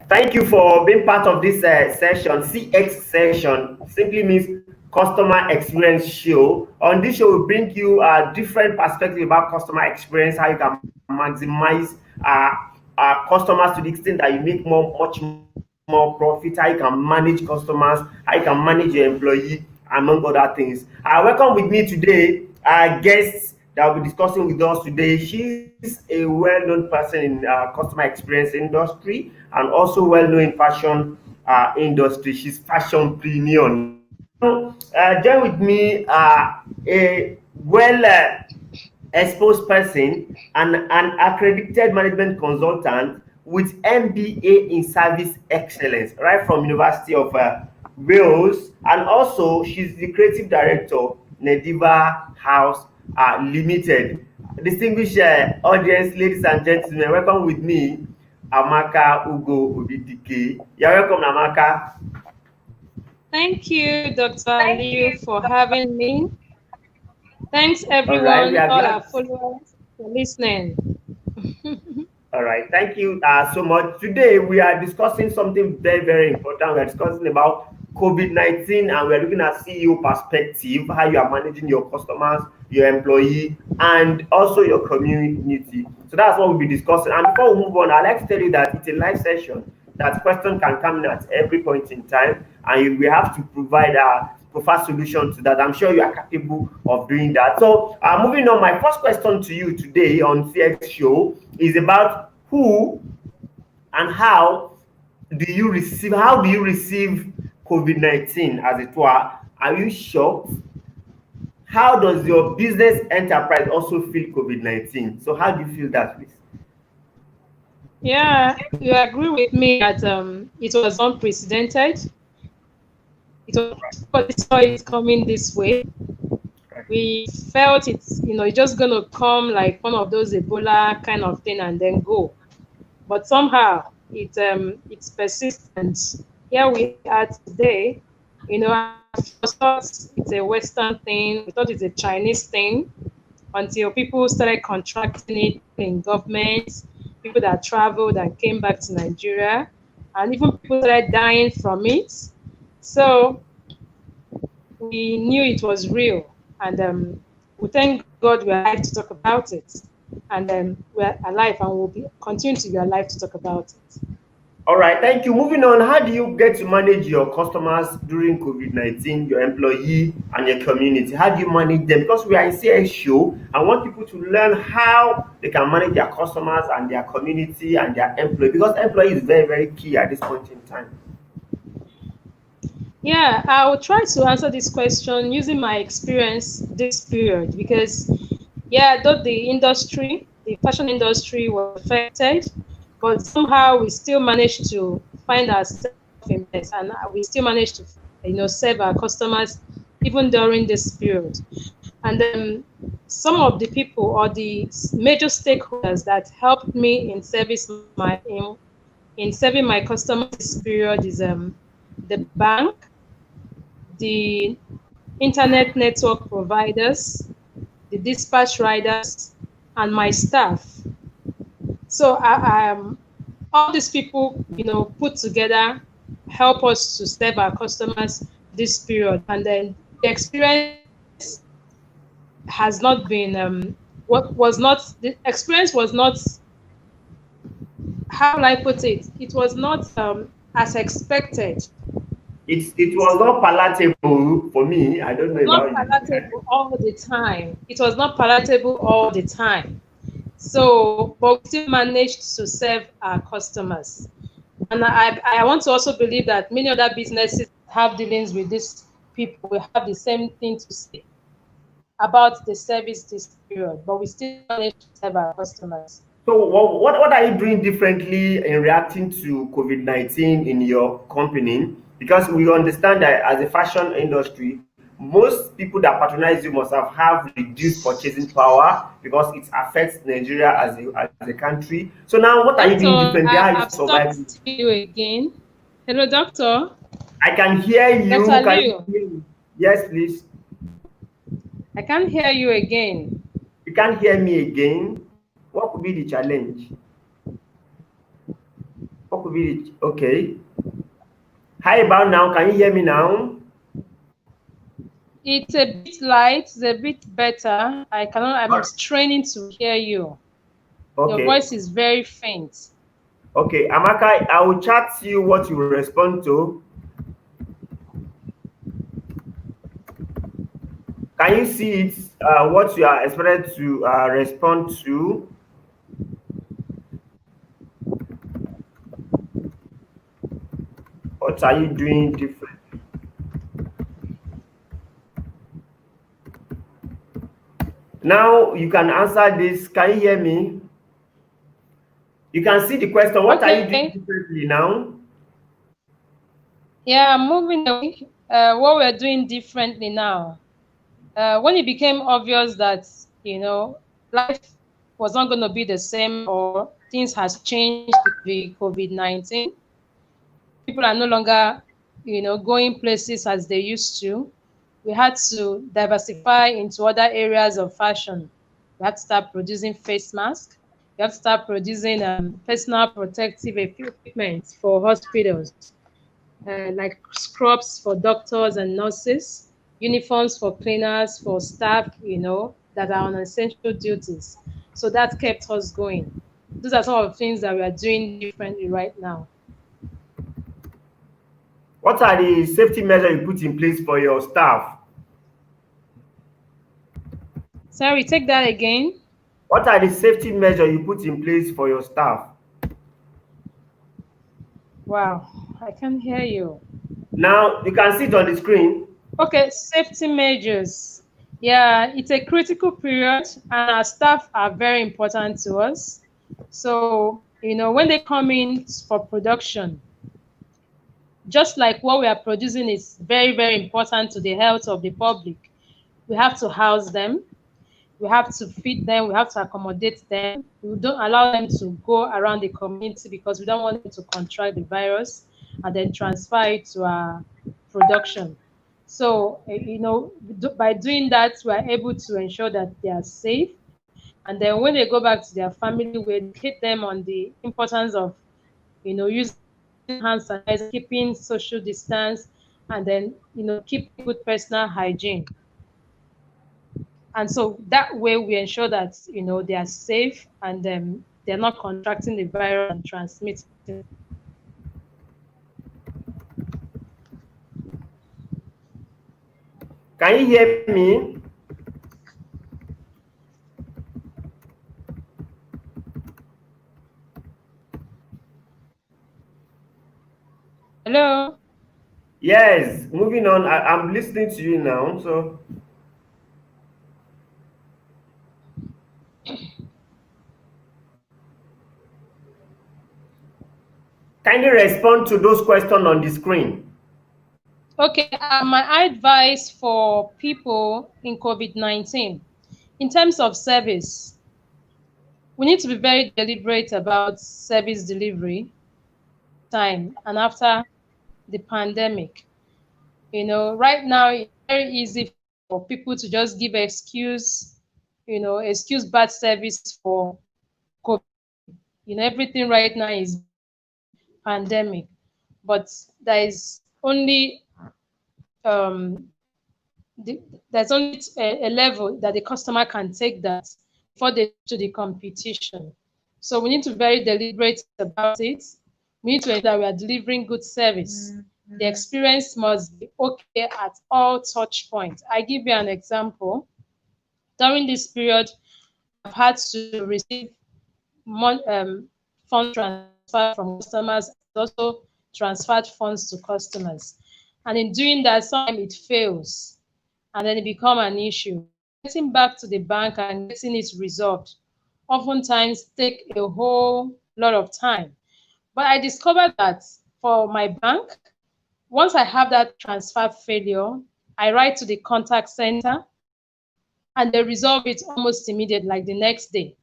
Thank you for being part of this session. CX session simply means customer experience show. On this show, we bring you a different perspective about customer experience, how you can maximize customers to the extent that you make much more profit, how you can manage customers, how you can manage your employee, among other things. Welcome with me today, our guest that will be discussing with us today. She's a well-known person in customer experience industry and also well-known in fashion industry. She's fashion premium. Now, join with me a well exposed person and an accredited management consultant with MBA in service excellence, right from University of Wales, and also she's the creative director, NEDIVA House Limited. Distinguished audience, ladies and gentlemen, welcome with me, Amaka Ugo-Obidike. You're welcome, Amaka. Thank you, Dr. Liu, for having me. Thanks, All right, we everyone, are all glad. our followers, for listening. All right, thank you so much. Today we are discussing something very, very important. We are discussing about COVID-19 and we're looking at CEO perspective, how you are managing your customers, your employee, and also your community. So that's what we'll be discussing. And before we move on, I'd like to tell you that it's a live session, that question can come in at every point in time, and we have to provide a preferred solution to that. I'm sure you are capable of doing that. So, moving on, my first question to you today on CX Show is about who and how do you receive COVID-19 as it were? Are you shocked? How does your business enterprise also feel COVID-19? So how do you feel that, please? Yeah, you agree with me that it was unprecedented. It was nobody saw it coming this way. We felt it's just gonna come like one of those Ebola kind of thing and then go. But somehow it's persistent. Here we are today. At first thought it's a Western thing. We thought it's a Chinese thing until people started contracting it in governments, people that traveled and came back to Nigeria, and even people started dying from it. So we knew it was real, and we thank God we're alive to talk about it, and we're alive and we'll continue to be alive to talk about it. All right, thank you. Moving on, how do you get to manage your customers during COVID-19, your employee and your community? How do you manage them? Because we are in CX show, I want people to learn how they can manage their customers and their community and their employee, because employee is very, very key at this point in time. Yeah, I will try to answer this question using my experience this period because, yeah, though the fashion industry was affected, but somehow we still managed to find ourselves in this and we still managed to, serve our customers even during this period. And some of the people or the major stakeholders that helped me in serving my customers this period is the bank, the internet network providers, the dispatch riders, and my staff. So all these people, put together, help us to serve our customers this period. And then the experience has not been what was not the experience was not, how will I put it? It was not as expected. It was not palatable for me. I don't know Not about you. palatable all the time. It was not palatable all the time. So, but we still managed to serve our customers. And I want to also believe that many other businesses have dealings with these people. We have the same thing to say about the service this period, but we still managed to serve our customers. So what are you doing differently in reacting to COVID-19 in your company? Because we understand that as a fashion industry, most people that patronize you must have reduced purchasing power because it affects Nigeria as a country. So now what are you doing Doctor, differently? How are you I've surviving? stopped you again. Hello, doctor. I can hear you. Dr. Can you Liu, hear me? Yes, please. I can't hear you again. You can't hear me again. What could be the challenge? What could be it? Okay. How about now? Can you hear me now? It's a bit light, it's a bit better. I'm straining to hear you. Your Okay. voice is very faint. Okay, Amaka, I will chat you what you will respond to. Can you see it? What you are expected to respond to? What are you doing different? Now you can answer this. Can you hear me? You can see the question. What are you doing Okay. differently now? Yeah, moving away. What we're doing differently now. When it became obvious that, life was not going to be the same or things has changed with the COVID-19, people are no longer, going places as they used to. We had to diversify into other areas of fashion. We had to start producing face masks. We have to start producing personal protective equipment for hospitals, like scrubs for doctors and nurses, uniforms for cleaners, for staff, that are on essential duties. So that kept us going. Those are some of the things that we are doing differently right now. What are the safety measures you put in place for your staff? Sorry, take that again. What are the safety measures you put in place for your staff? Wow, I can't hear you. Now you can see it on the screen. Okay, safety measures. Yeah, it's a critical period, and our staff are very important to us. So, when they come in for production, just like what we are producing is very, very important to the health of the public, we have to house them, we have to feed them, we have to accommodate them. We don't allow them to go around the community because we don't want them to contract the virus and then transfer it to our production. So, by doing that, we are able to ensure that they are safe. And then when they go back to their family, we educate them on the importance of, using hand sanitizer, keeping social distance, and then, keeping good personal hygiene. And so that way we ensure that, they are safe and they're not contracting the virus and transmitting. Can you hear me? Hello? Yes. Moving on. I'm listening to you now. So kindly respond to those questions on the screen. Okay, my advice for people in COVID-19, in terms of service, we need to be very deliberate about service delivery time and after the pandemic. Right now it's very easy for people to just give excuse bad service for COVID. Everything right now is pandemic, but there is only um, there's only a level that the customer can take that before they to the competition. So we need to be very deliberate about it. We need to ensure that we are delivering good service. The experience must be okay at all touch points. I give you an example. During this period, I've had to receive fund transfer from customers, also transferred funds to customers. And in doing that, sometimes it fails and then it become an issue. Getting back to the bank and getting it resolved oftentimes take a whole lot of time. But I discovered that for my bank, once I have that transfer failure, I write to the contact center and they resolve it almost immediately, like the next day.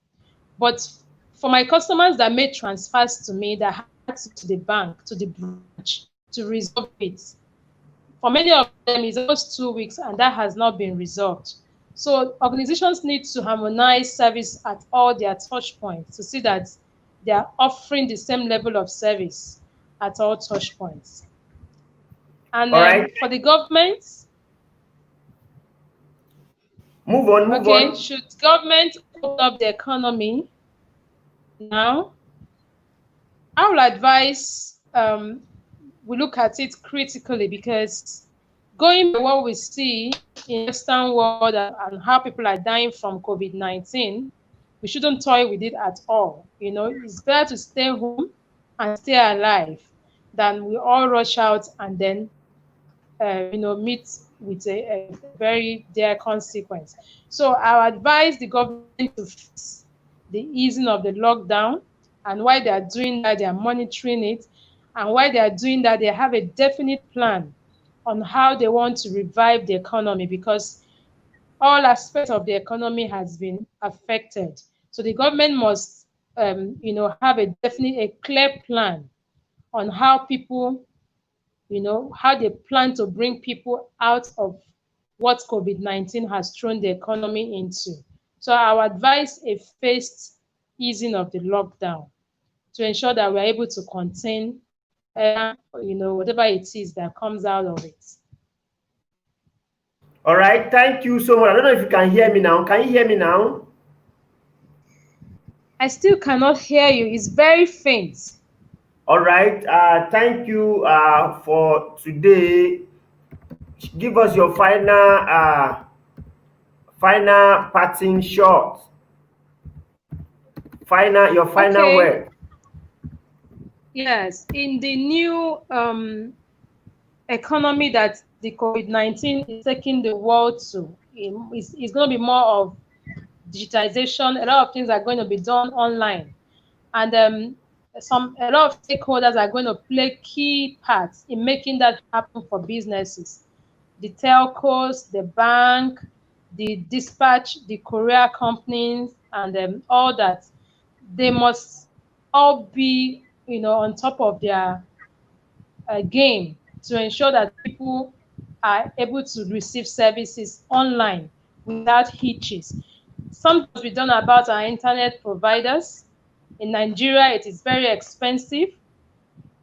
But for my customers that made transfers to me that had to the bank, to the branch to resolve it, for many of them it's almost 2 weeks and that has not been resolved. So organizations need to harmonize service at all their touch points to see that they are offering the same level of service at all touch points. And All right. for the government, Move on. Move okay, on. should government open up the economy now? I will advise we look at it critically, because going by what we see in the Western world and how people are dying from COVID-19, we shouldn't toy with it at all. It's better to stay home and stay alive than we all rush out and then meet with a very dire consequence. So I advise the government to fix the easing of the lockdown, and while they are doing that, they are monitoring it, and while they are doing that, they have a definite plan on how they want to revive the economy, because all aspects of the economy has been affected. So the government must, have a clear plan on how people, how they plan to bring people out of what COVID-19 has thrown the economy into. So I would advise a phased easing of the lockdown to ensure that we're able to contain, whatever it is that comes out of it. All right. Thank you so much. I don't know if you can hear me now. Can you hear me now? I still cannot hear you. It's very faint. All right. Thank you for today. Give us your final parting shot. Your final Okay. word. Yes. In the new economy that the COVID-19 is taking the world to, it's going to be more of digitization. A lot of things are going to be done online, and a lot of stakeholders are going to play key parts in making that happen for businesses. The telcos, the bank, the dispatch, the courier companies, and all that. They must all be, on top of their game to ensure that people are able to receive services online without hitches. Something must be done about our internet providers. In Nigeria, it is very expensive.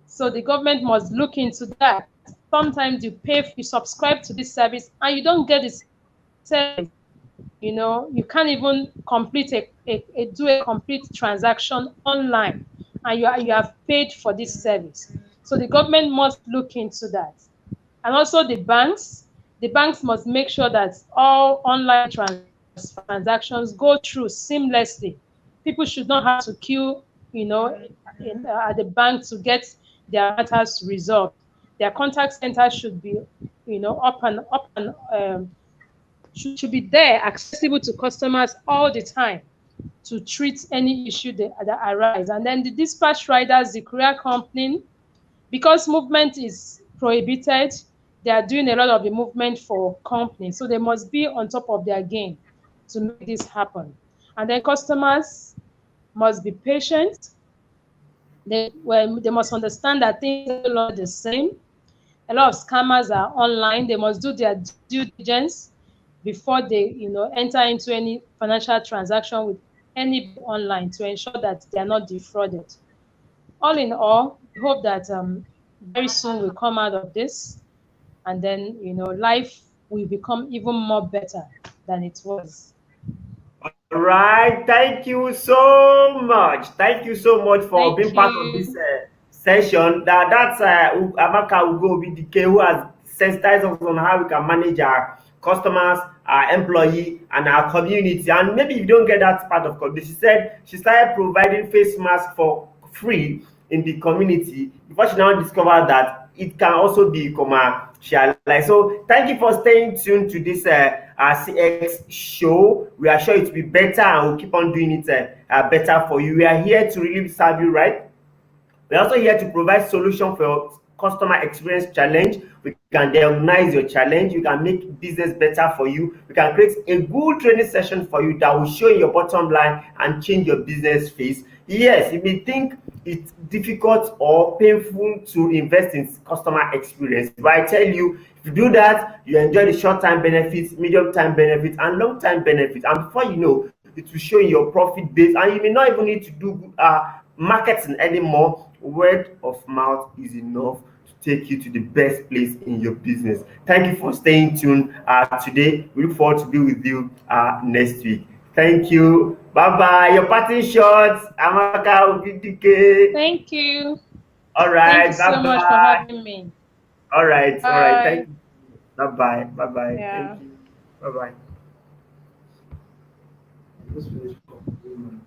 So the government must look into that. Sometimes you subscribe to this service and you don't get the service. You can't even do a complete transaction online, and you have paid for this service. So the government must look into that. And also the banks must make sure that all online transactions go through seamlessly. People should not have to queue, at the bank to get their matters resolved. Their contact center should be, should be there, accessible to customers all the time to treat any issue that arise. And then the dispatch riders, the courier company, because movement is prohibited, they are doing a lot of the movement for companies. So they must be on top of their game to make this happen. And then customers must be patient. They must understand that things are no longer the same. A lot of scammers are online. They must do their due diligence before they, enter into any financial transaction with any online, to ensure that they are not defrauded. All in all, we hope that very soon we'll come out of this, and then life will become even more better than it was. All right. Thank you so much. Thank you so much for Thank being part of this you. session. That's Amaka Ugo-Obidike, who has sensitized us on how we can manage our customers, our employee, and our community. And maybe you don't get that part of community. She said she started providing face masks for free in the community before she now discovered that it can also be commercialized. So thank you for staying tuned to this CX show. We are sure it will be better, and we'll keep on doing it better for you. We are here to really serve you right. We're also here to provide solution for your customer experience challenge. We can diagnose your challenge. We can make business better for you. We can create a good training session for you that will show your bottom line and change your business face. Yes, you may think it's difficult or painful to invest in customer experience, but I tell you, if you do that, you enjoy the short-term benefits, medium-term benefits, and long-term benefits. And before you know, it will show in your profit base, and you may not even need to do marketing anymore. Word of mouth is enough to take you to the best place in your business. Thank you for staying tuned today. We look forward to be with you next week. Thank you. Bye bye. Your parting shots, Amaka Ugo-Obidike. Thank you. All Thank you right. so Bye much for bye. having me. All right. All right. Thank Bye. you. Bye bye. Bye bye. Yeah. Thank you. Bye bye.